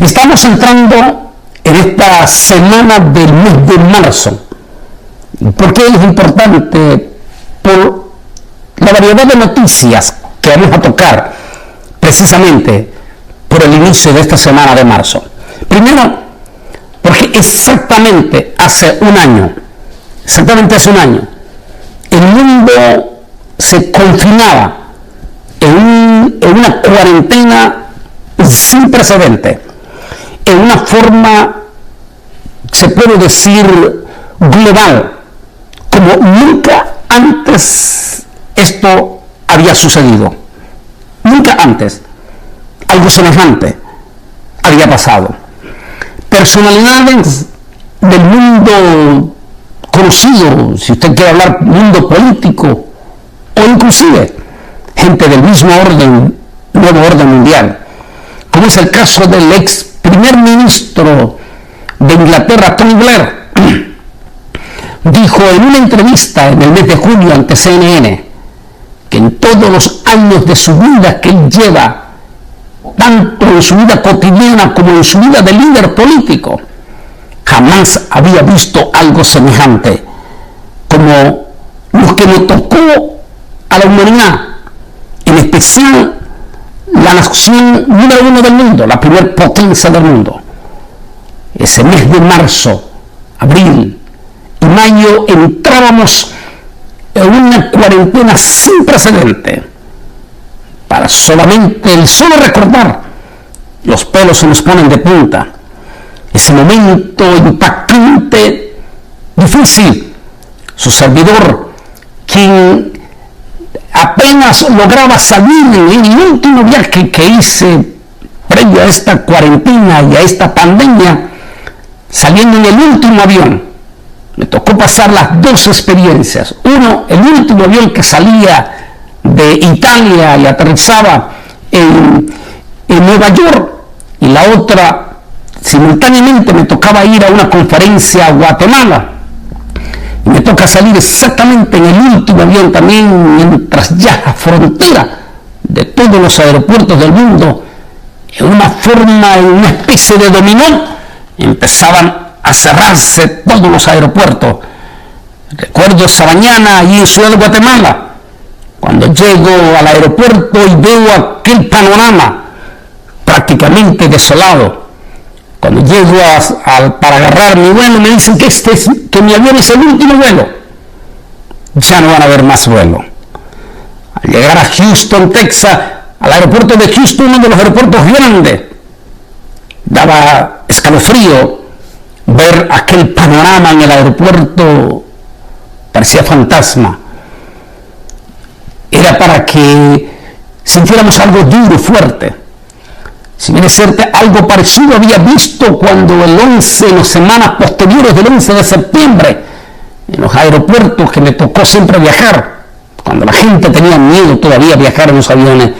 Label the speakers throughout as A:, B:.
A: Estamos entrando en esta semana del mes de marzo. ¿Por qué es importante? Por la variedad de noticias que vamos a tocar precisamente por el inicio de esta semana de marzo. Primero, porque exactamente hace un año, el mundo se confinaba en una cuarentena sin precedente, en una forma, se puede decir, global, como nunca antes esto había sucedido. Nunca antes algo semejante había pasado. Personalidades del mundo conocido, si usted quiere hablar mundo político, o inclusive gente del mismo orden, nuevo orden mundial, como es el caso del ex primer ministro de Inglaterra, Tony Blair, dijo en una entrevista en el mes de junio ante CNN que en todos los años de su vida que él lleva, tanto en su vida cotidiana como en su vida de líder político, jamás había visto algo semejante como lo que le tocó a la humanidad, en especial la nación número uno del mundo, la primer potencia del mundo. Ese mes de marzo, abril y mayo entrábamos en una cuarentena sin precedente. Para solamente el solo recordar, los pelos se nos ponen de punta. Ese momento impactante, difícil. Su servidor, quien apenas lograba salir en el último viaje que hice previo a esta cuarentena y a esta pandemia, saliendo en el último avión, me tocó pasar las dos experiencias. Uno, el último avión que salía de Italia y aterrizaba en Nueva York, y la otra, simultáneamente me tocaba ir a una conferencia a Guatemala, y me toca salir exactamente en el último avión también, mientras ya la frontera de todos los aeropuertos del mundo, en una especie de dominó, empezaban a cerrarse todos los aeropuertos. Recuerdo esa mañana allí en Ciudad de Guatemala, cuando llego al aeropuerto y veo aquel panorama prácticamente desolado. Cuando llego para agarrar mi vuelo, me dicen que mi avión es el último vuelo. Ya no van a haber más vuelo. Al llegar a Houston, Texas, al aeropuerto de Houston, uno de los aeropuertos grandes, daba escalofrío ver aquel panorama en el aeropuerto, parecía fantasma. Era para que sintiéramos algo duro, fuerte. Si bien es cierto, algo parecido había visto cuando en las semanas posteriores del 11 de septiembre, en los aeropuertos que me tocó siempre viajar, cuando la gente tenía miedo todavía viajar en los aviones,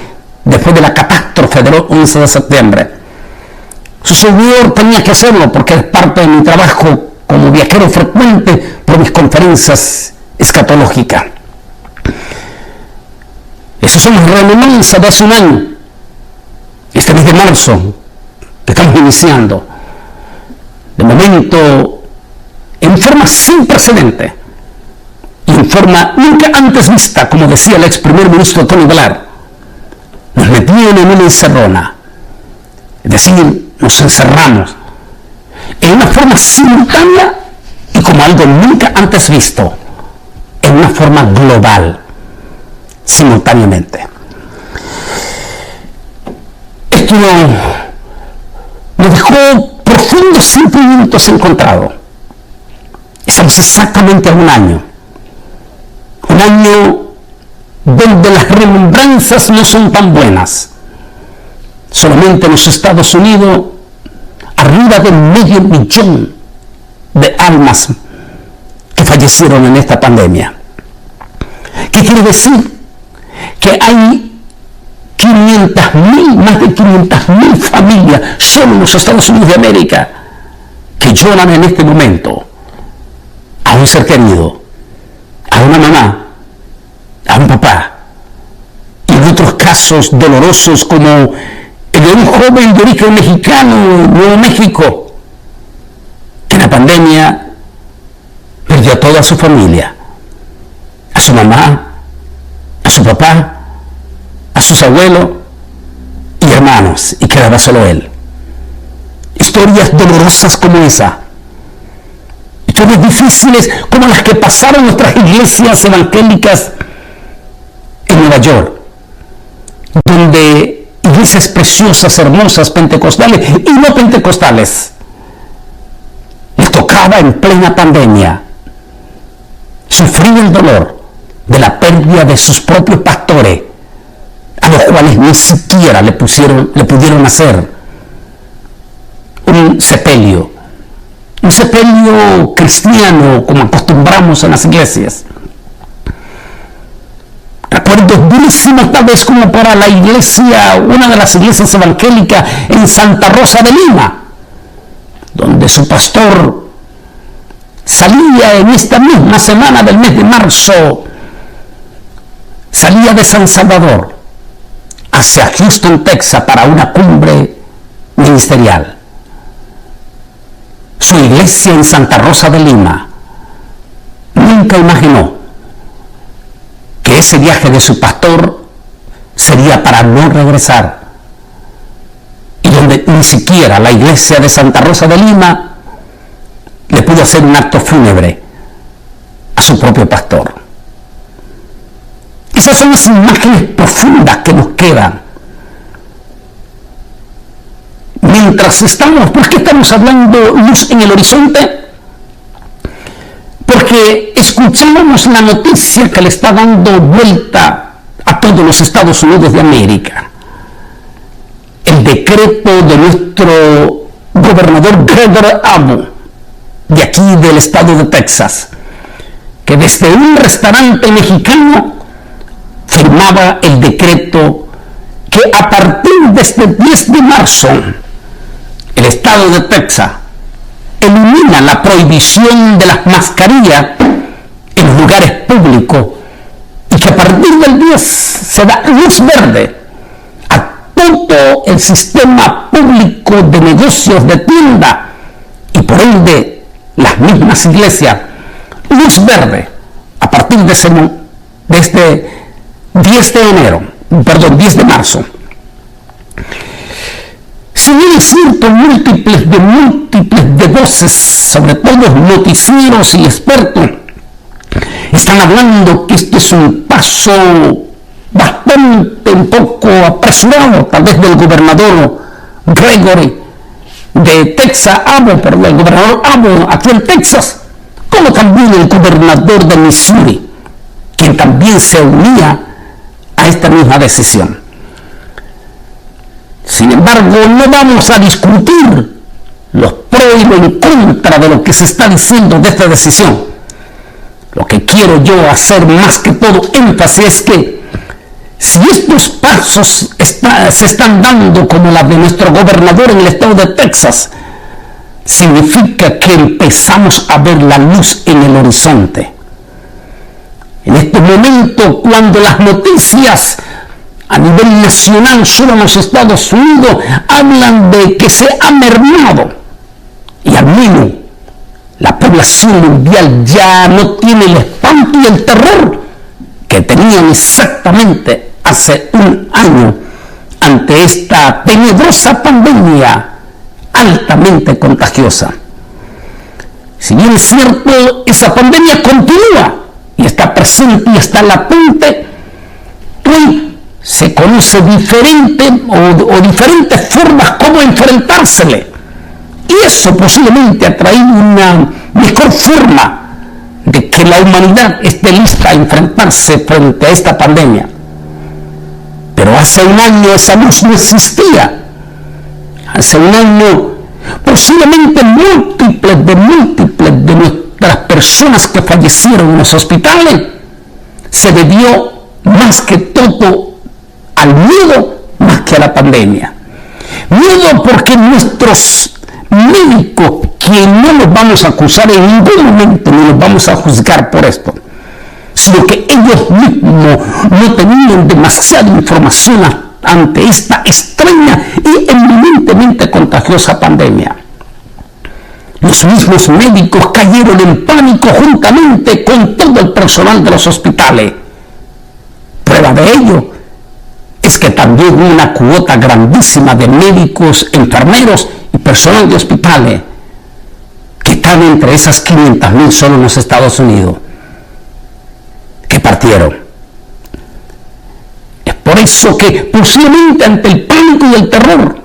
A: después de la catástrofe del 11 de septiembre. Su servidor tenía que hacerlo porque es parte de mi trabajo como viajero frecuente por mis conferencias escatológicas. Esas son las remembranzas de hace un año, este mes de marzo que estamos iniciando. De momento, en forma sin precedente y en forma nunca antes vista, como decía el ex primer ministro Tony Blair, nos metían en una encerrona. Es decir, nos encerramos en una forma simultánea y como algo nunca antes visto, en una forma global, simultáneamente. Esto nos dejó profundos sentimientos encontrados. Estamos exactamente a un año donde las remembranzas no son tan buenas. Solamente en los Estados Unidos, arriba de 500,000 de almas que fallecieron en esta pandemia. ¿Qué quiere decir? Que hay más de 500,000 familias solo en los Estados Unidos de América que lloran en este momento a un ser querido, a una mamá, a un papá, y en otros casos dolorosos como el de un joven de origen mexicano en Nuevo México, que en la pandemia perdió a toda su familia, a su mamá, a su papá, a sus abuelos y hermanos, y quedaba solo él. Historias dolorosas como esa, historias difíciles como las que pasaron nuestras iglesias evangélicas en Nueva York, donde iglesias preciosas, hermosas, pentecostales y no pentecostales, les tocaba en plena pandemia sufrir el dolor de la pérdida de sus propios pastores, a los cuales ni siquiera le pudieron hacer un sepelio cristiano como acostumbramos en las iglesias. Recuerdo durísimo, tal vez como para la iglesia, una de las iglesias evangélicas en Santa Rosa de Lima, donde su pastor salía en esta misma semana del mes de marzo, salía de San Salvador hacia Houston, Texas, para una cumbre ministerial. Su iglesia en Santa Rosa de Lima nunca imaginó que ese viaje de su pastor sería para no regresar, y donde ni siquiera la iglesia de Santa Rosa de Lima le pudo hacer un acto fúnebre a su propio pastor. Esas son las imágenes profundas que nos quedan. Mientras estamos, ¿por qué estamos hablando luz en el horizonte? Porque escuchamos la noticia que le está dando vuelta a todos los Estados Unidos de América. El decreto de nuestro gobernador Gregory Abbott, de aquí del estado de Texas, que desde un restaurante mexicano firmaba el decreto que a partir de este 10 de marzo el estado de Texas elimina la prohibición de las mascarillas en los lugares públicos, y que a partir del 10 se da luz verde a todo el sistema público de negocios, de tienda, y por ende las mismas iglesias, luz verde a partir de este 10 de marzo. Si bien es cierto, múltiples de voces, sobre todo noticieros y expertos, están hablando que este es un paso bastante un poco apresurado, tal vez del gobernador Gregory de Texas, el gobernador Abbott aquí en Texas, como también el gobernador de Missouri, quien también se unía a esta misma decisión. Sin embargo, no vamos a discutir los pros y los en contra de lo que se está diciendo de esta decisión. Lo que quiero yo hacer más que todo énfasis es que si estos pasos se están dando como la de nuestro gobernador en el estado de Texas, significa que empezamos a ver la luz en el horizonte. En este momento, cuando las noticias a nivel nacional, solo en los Estados Unidos, hablan de que se ha mermado, y al menos la población mundial ya no tiene el espanto y el terror que tenían exactamente hace un año ante esta tenebrosa pandemia altamente contagiosa. Si bien es cierto, esa pandemia continúa y está presente y está latente, hoy se conoce diferentes formas como enfrentársele, y eso posiblemente ha traído una mejor forma de que la humanidad esté lista a enfrentarse frente a esta pandemia. Pero hace un año esa luz no existía. Hace un año posiblemente múltiples de nuestras personas que fallecieron en los hospitales se debió más que todo al miedo más que a la pandemia. Miedo porque nuestros médicos, que no los vamos a acusar en ningún momento, ni los vamos a juzgar por esto, sino que ellos mismos no tenían demasiada información ante esta extraña y eminentemente contagiosa pandemia. Los mismos médicos cayeron en pánico juntamente con todo el personal de los hospitales. Prueba de ello es que también hubo una cuota grandísima de médicos, enfermeros y personal de hospitales que están entre esas 500,000 solo en los Estados Unidos, que partieron. Es por eso que posiblemente ante el pánico y el terror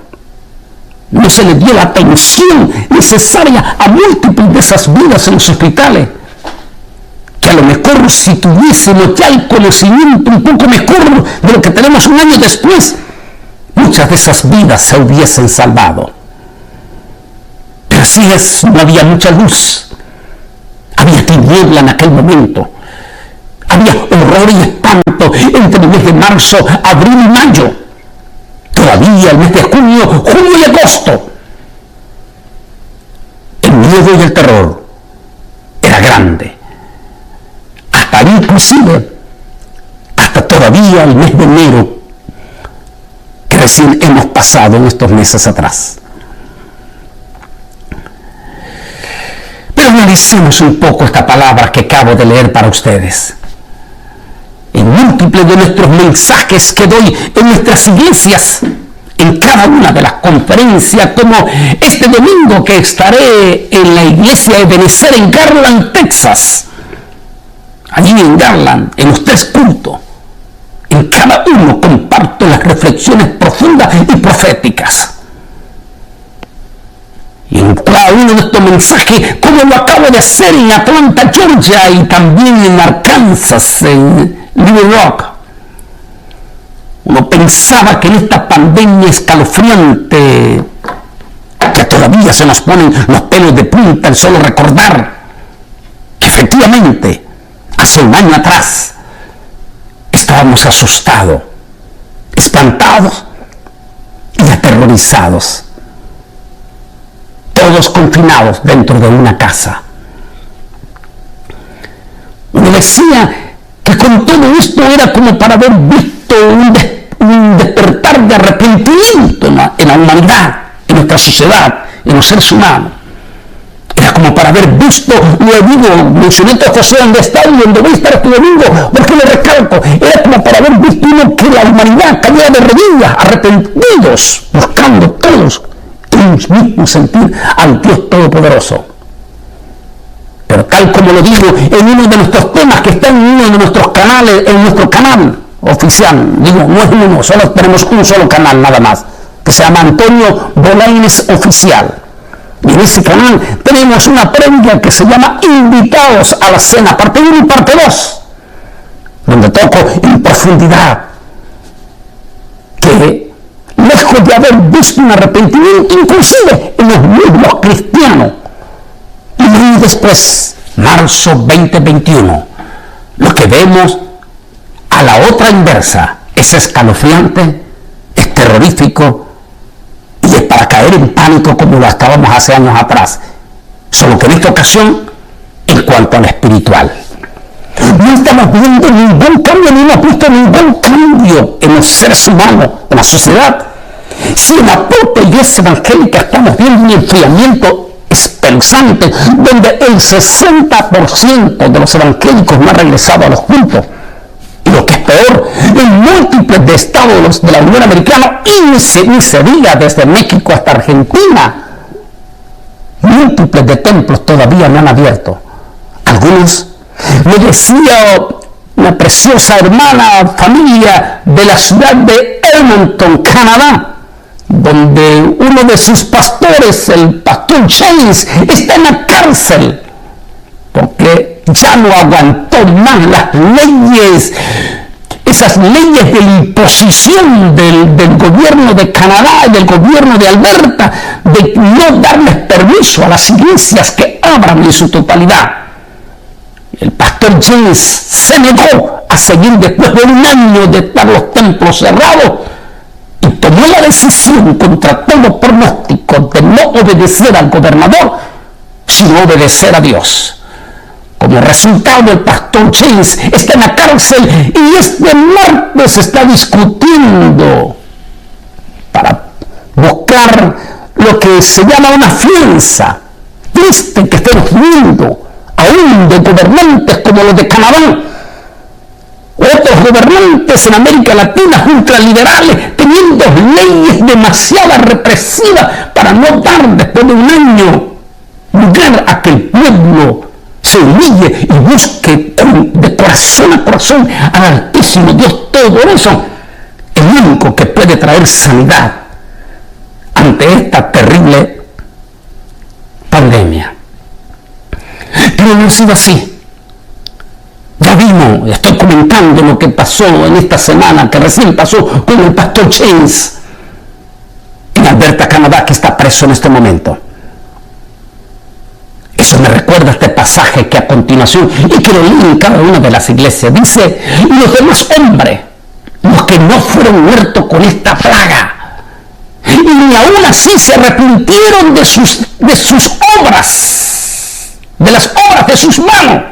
A: no se le dio la atención necesaria a múltiples de esas vidas en los hospitales, que a lo mejor si tuviésemos ya el conocimiento un poco mejor de lo que tenemos un año después, muchas de esas vidas se hubiesen salvado. Pero así es, no había mucha luz, había tiniebla en aquel momento, había horror y espanto entre el mes de marzo, abril y mayo. Todavía el mes de junio, julio y agosto, el miedo y el terror era grande. Hasta inclusive, hasta todavía el mes de enero, que recién hemos pasado en estos meses atrás. Pero analicemos un poco esta palabra que acabo de leer para ustedes. En múltiples de nuestros mensajes que doy en nuestras iglesias, en cada una de las conferencias, como este domingo que estaré en la iglesia de Ebenezer en Garland, Texas, allí en Garland, en los 3 cultos, en cada uno comparto las reflexiones profundas y proféticas. Y en cada uno de estos mensajes, como lo acabo de hacer en Atlanta, Georgia, y también en Arkansas, en Little Rock, uno pensaba que en esta pandemia escalofriante, que todavía se nos ponen los pelos de punta al solo recordar que efectivamente hace un año atrás estábamos asustados, espantados y aterrorizados, todos confinados dentro de una casa. Uno decía que con todo esto era como para haber visto un despertar de arrepentimiento en la humanidad, en nuestra sociedad, en los seres humanos. Era como para haber visto, lo digo, mencioné a José donde está y donde voy a estar este domingo, porque le recalco, era como para haber visto uno que la humanidad caía de rodillas, arrepentidos, buscando todos en un mismo sentir al Dios Todopoderoso. Pero tal como lo digo en uno de nuestros temas que está en uno de nuestros canales, en nuestro canal oficial, digo, no es uno, solo tenemos un solo canal nada más, que se llama Antonio Bolaines Oficial. Y en ese canal tenemos una previa que se llama Invitados a la Cena, parte 1 y parte 2, donde toco en profundidad que lejos de haber visto un arrepentimiento inclusive en los mismos cristianos, y después, marzo 2021, lo que vemos a la otra inversa es escalofriante, es terrorífico y es para caer en pánico como lo estábamos hace años atrás, solo que en esta ocasión en cuanto al espiritual. No estamos viendo ningún cambio, ni hemos visto ningún cambio en los seres humanos, en la sociedad. Si en la propia iglesia evangélica estamos viendo un enfriamiento espeluznante, donde el 60% de los evangélicos no ha regresado a los cultos. Y lo que es peor, en múltiples de estados de la Unión Americana, y ni se diga desde México hasta Argentina, múltiples de templos todavía no han abierto. Algunos, me decía una preciosa hermana familia de la ciudad de Edmonton, Canadá, donde uno de sus pastores, el pastor James, está en la cárcel porque ya no aguantó más las leyes, esas leyes de imposición del gobierno de Canadá y del gobierno de Alberta de no darles permiso a las iglesias que abran en su totalidad. El pastor James se negó a seguir después de un año de estar los templos cerrados y tomó la decisión contra todo pronóstico de no obedecer al gobernador, sino obedecer a Dios. Como resultado, el pastor James está en la cárcel y este martes está discutiendo para buscar lo que se llama una fianza. Triste que estemos viendo aún de gobernantes como los de Canadá, otros gobernantes en América Latina ultraliberales teniendo leyes demasiado represivas para no dar después de un año lugar a que el pueblo se humille y busque de corazón a corazón al Altísimo Dios Todopoderoso, el único que puede traer sanidad ante esta terrible pandemia. Pero no ha sido así. Ya vimos, estoy comentando lo que pasó en esta semana, que recién pasó con el pastor James en Alberta, Canadá, que está preso en este momento. Eso me recuerda este pasaje que a continuación, y que lo leí en cada una de las iglesias, dice: y los demás hombres, los que no fueron muertos con esta plaga, y ni aún así se arrepintieron de sus obras, de las obras de sus manos,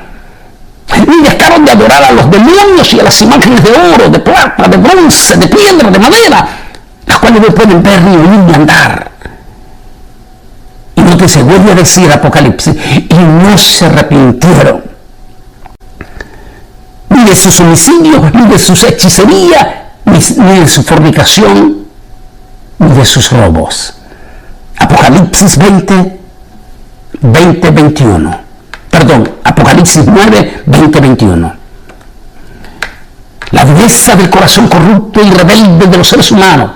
A: ni dejaron de adorar a los demonios y a las imágenes de oro, de plata, de bronce, de piedra, de madera, las cuales no pueden ver ni oír ni andar. Y no te se vuelve a decir Apocalipsis, y no se arrepintieron ni de sus homicidios, ni de sus hechicerías, ni de su fornicación, ni de sus robos. Apocalipsis 21. Perdón, Apocalipsis 9, 20-21. La dureza del corazón corrupto y rebelde de los seres humanos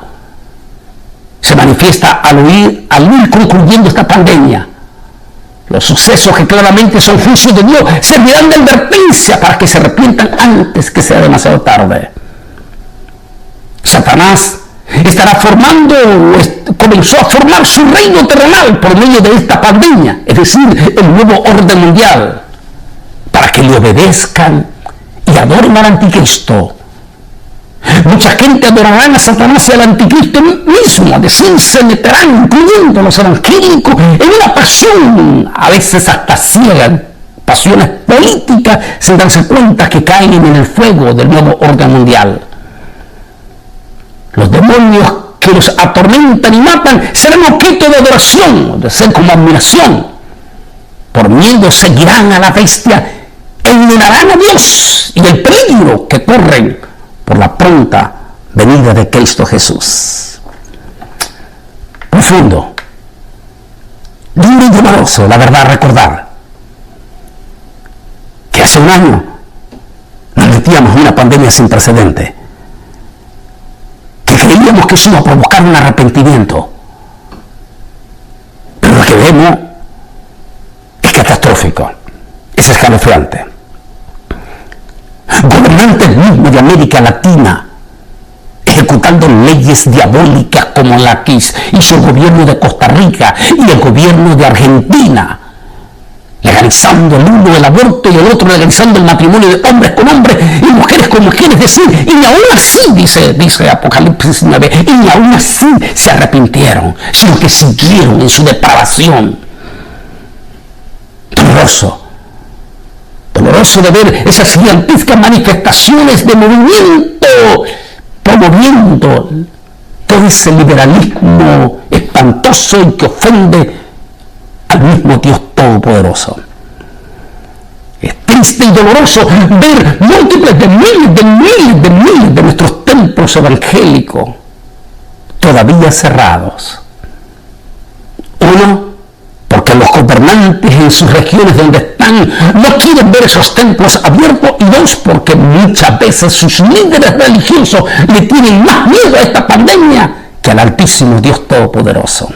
A: se manifiesta al ir concluyendo esta pandemia. Los sucesos que claramente son juicios de Dios servirán de advertencia para que se arrepientan antes que sea demasiado tarde. Satanás comenzó a formar su reino terrenal por medio de esta pandemia, es decir, el nuevo orden mundial, para que le obedezcan y adoren al anticristo. Mucha gente adorará a Satanás y al anticristo mismo, es decir, se meterán, incluyendo los evangélicos, en una pasión, a veces hasta ciega, pasiones políticas, sin darse cuenta que caen en el fuego del nuevo orden mundial. Los demonios que los atormentan y matan serán objeto de adoración, de ser como admiración. Por miedo seguirán a la bestia e ignorarán a Dios y el peligro que corren por la pronta venida de Cristo Jesús. Profundo, duro y doloroso, la verdad, recordar que hace un año nos metíamos en una pandemia sin precedente, que creíamos que eso iba a provocar un arrepentimiento, pero lo que vemos es catastrófico, es escalofriante. Gobernantes mismos de América Latina ejecutando leyes diabólicas como la que hizo el gobierno de Costa Rica y el gobierno de Argentina, legalizando el uno el aborto y el otro legalizando el matrimonio de hombres con hombres y mujeres con mujeres, es decir, y aún así, dice Apocalipsis 9, y aún así se arrepintieron, sino que siguieron en su depravación. Doloroso de ver esas gigantescas manifestaciones de movimiento promoviendo todo ese liberalismo espantoso y que ofende al mismo Dios Todopoderoso. Es triste y doloroso ver múltiples de miles de nuestros templos evangélicos todavía cerrados. Uno, porque los gobernantes en sus regiones donde están no quieren ver esos templos abiertos, y dos, porque muchas veces sus líderes religiosos le tienen más miedo a esta pandemia que al Altísimo Dios Todopoderoso.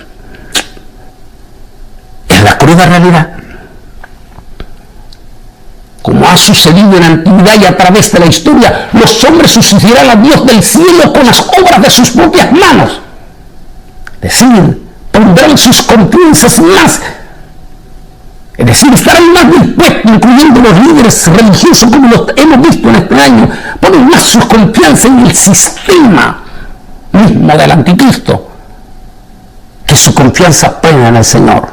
A: Es la cruda realidad. Como ha sucedido en la antigüedad y a través de la historia, los hombres sustituirán a Dios del cielo con las obras de sus propias manos. Es decir, pondrán sus confianzas más, es decir, estarán más dispuestos, incluyendo los líderes religiosos, como los hemos visto en este año, ponen más sus confianzas en el sistema mismo del anticristo que su confianza plena en el Señor.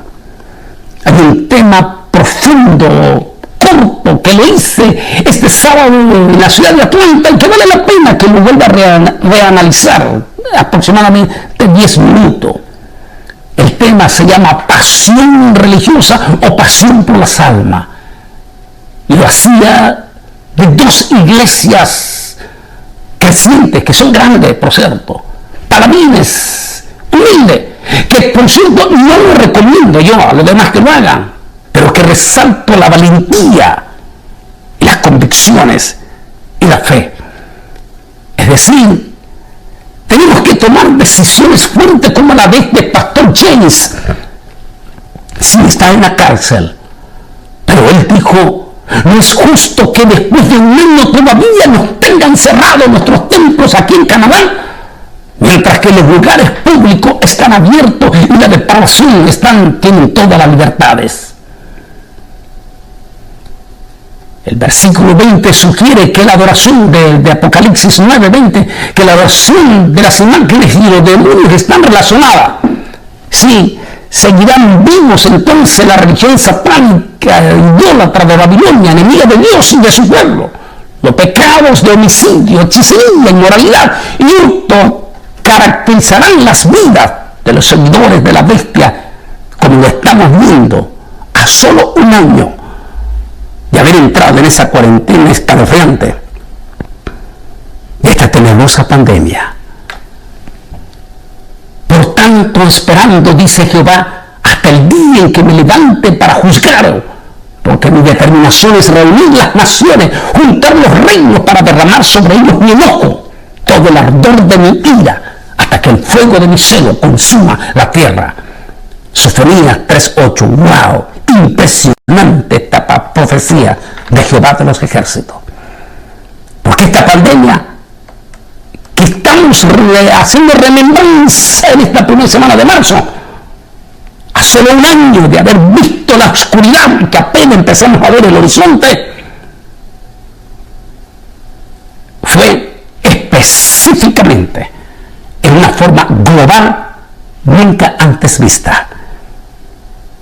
A: Hay un tema profundo, corto, que lo hice este sábado en la ciudad de Atlanta y que vale la pena que lo vuelva a reanalizar aproximadamente 10 minutos. El tema se llama pasión religiosa o pasión por las almas. Y lo hacía de dos iglesias crecientes, que son grandes, por cierto. Paladines, humildes, que por cierto no lo recomiendo yo a los demás que lo hagan, pero que resalto la valentía y las convicciones y la fe. Es decir, tenemos que tomar decisiones fuertes como la de este pastor James. Sí, está en la cárcel, pero él dijo: no es justo que después de un año todavía nos tengan cerrados nuestros templos aquí en Canadá, mientras que los lugares públicos están abiertos y la depravación tienen todas las libertades. El versículo 20 sugiere que la adoración de Apocalipsis 9:20, que la adoración de las imágenes y los demonios están relacionadas. Sí, seguirán vivos entonces la religión satánica, idólatra de Babilonia, enemiga de Dios y de su pueblo. Los pecados de homicidio, hechicería, inmoralidad y hurto caracterizarán las vidas de los seguidores de la bestia, como lo estamos viendo a solo un año de haber entrado en esa cuarentena escalofriante de esta tenebrosa pandemia. Por tanto, esperando, dice Jehová, hasta el día en que me levante para juzgar, porque mi determinación es reunir las naciones, juntar los reinos para derramar sobre ellos mi enojo, todo el ardor de mi ira, hasta que el fuego de mi celo consuma la tierra. Sofonías 3:8. ¡Wow! Impresionante esta profecía de Jehová de los ejércitos. Porque esta pandemia que estamos haciendo remembranza en esta primera semana de marzo, a solo un año de haber visto la oscuridad, que apenas empezamos a ver el horizonte, fue específicamente en una forma global nunca antes vista.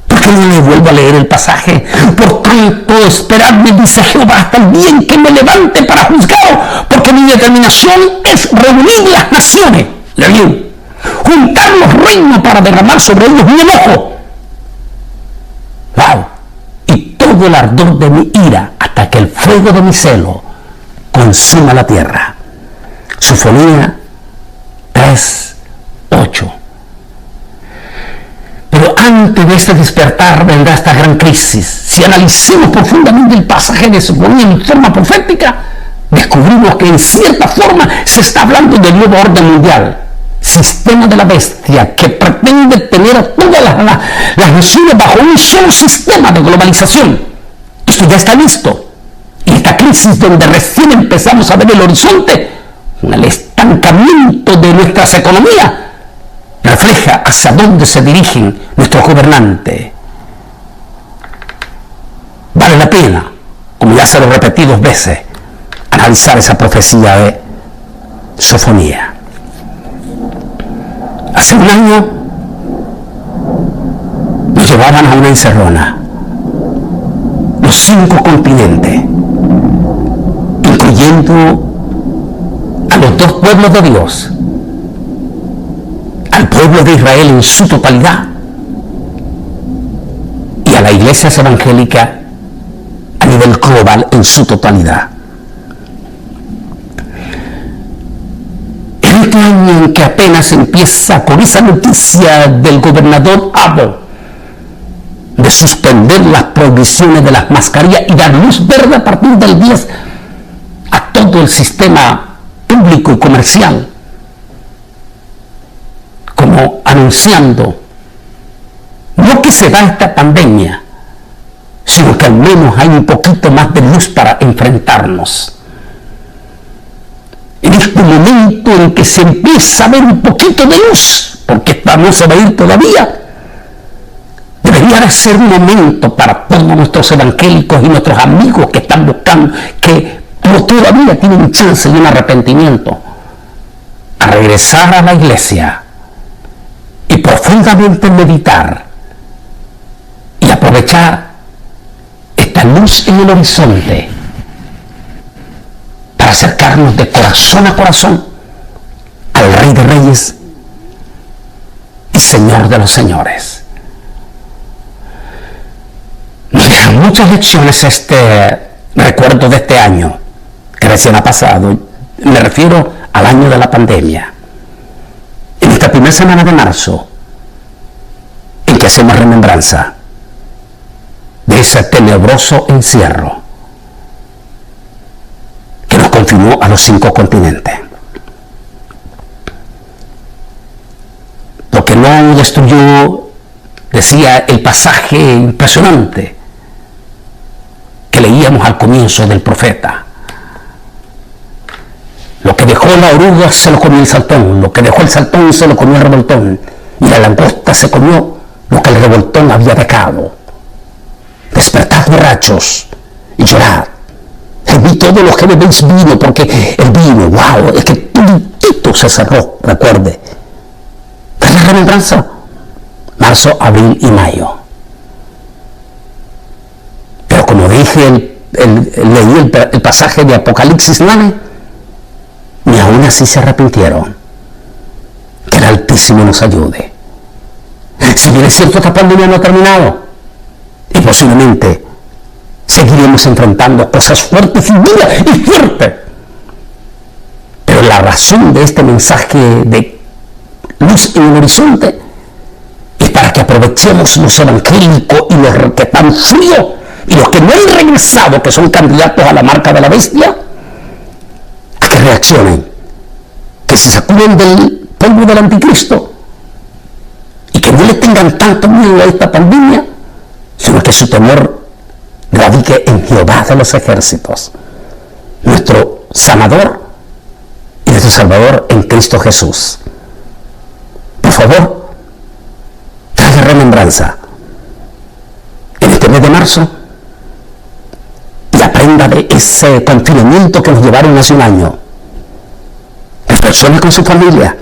A: No le vuelvo a leer el pasaje. Por tanto, esperadme, dice Jehová, hasta el día en que me levante para juzgar, porque mi determinación es reunir las naciones, juntar los reinos para derramar sobre ellos mi enojo. ¡Wow! Y todo el ardor de mi ira, hasta que el fuego de mi celo consuma la tierra. Sofonía 3:8. Pero antes de este despertar vendrá esta gran crisis. Si analicemos profundamente el pasaje de Sofonía en forma profética, descubrimos que en cierta forma se está hablando del nuevo orden mundial, sistema de la bestia, que pretende tener a todas las naciones bajo un solo sistema de globalización. Esto ya está listo. Y esta crisis, donde recién empezamos a ver el horizonte, el estancamiento de nuestras economías, refleja hacia dónde se dirigen nuestros gobernantes. Vale la pena, como ya se lo he repetido 2 veces, analizar esa profecía de Sofonía. Hace un año nos llevaban a una encerrona, los 5 continentes, incluyendo a los 2 pueblos de Dios, al pueblo de Israel en su totalidad y a las iglesias evangélicas a nivel global en su totalidad. En este año en que apenas empieza con esa noticia del gobernador Abbott de suspender las prohibiciones de las mascarillas y dar luz verde a partir del 10 a todo el sistema público y comercial, como anunciando no que se va esta pandemia, sino que al menos hay un poquito más de luz para enfrentarnos. En este momento en que se empieza a ver un poquito de luz, porque esta no se va a ir todavía, debería de ser un momento para todos nuestros evangélicos y nuestros amigos que están buscando, que todavía tienen chance de un arrepentimiento, a regresar a la iglesia y profundamente meditar y aprovechar esta luz en el horizonte para acercarnos de corazón a corazón al Rey de Reyes y Señor de los Señores. Nos deja muchas lecciones este recuerdo de este año que recién ha pasado. Me refiero al año de la pandemia. En esta primera semana de marzo, en que hacemos remembranza de ese tenebroso encierro que nos confinó a los 5 continentes. Lo que no destruyó, decía el pasaje impresionante que leíamos al comienzo del profeta. Lo que dejó la oruga se lo comió el saltón, lo que dejó el saltón se lo comió el revoltón, y la langosta se comió lo que el revoltón había dejado. Despertad borrachos y llorad. Gemid todos los que bebéis vino, porque el vino, wow, es que toditito se cerró, recuerde. ¿Qué es la remembranza? Marzo, abril y mayo. Pero como dije, leí el pasaje de Apocalipsis 9, ni aún así se arrepintieron. Que el Altísimo nos ayude. Si bien es cierto que esta pandemia no ha terminado, y posiblemente seguiremos enfrentando cosas fuertes y duras y fuertes, pero la razón de este mensaje de luz en el horizonte es para que aprovechemos los evangélicos y los que están fríos y los que no han regresado, que son candidatos a la marca de la bestia, a que reaccionen, que se sacuden del polvo del anticristo y que no le tengan tanto miedo a esta pandemia, sino que su temor radique en Jehová de los ejércitos, nuestro sanador y nuestro salvador en Cristo Jesús. Por favor, traiga remembranza en este mes de marzo y aprenda de ese confinamiento que nos llevaron hace un año. Reflexione con su familia.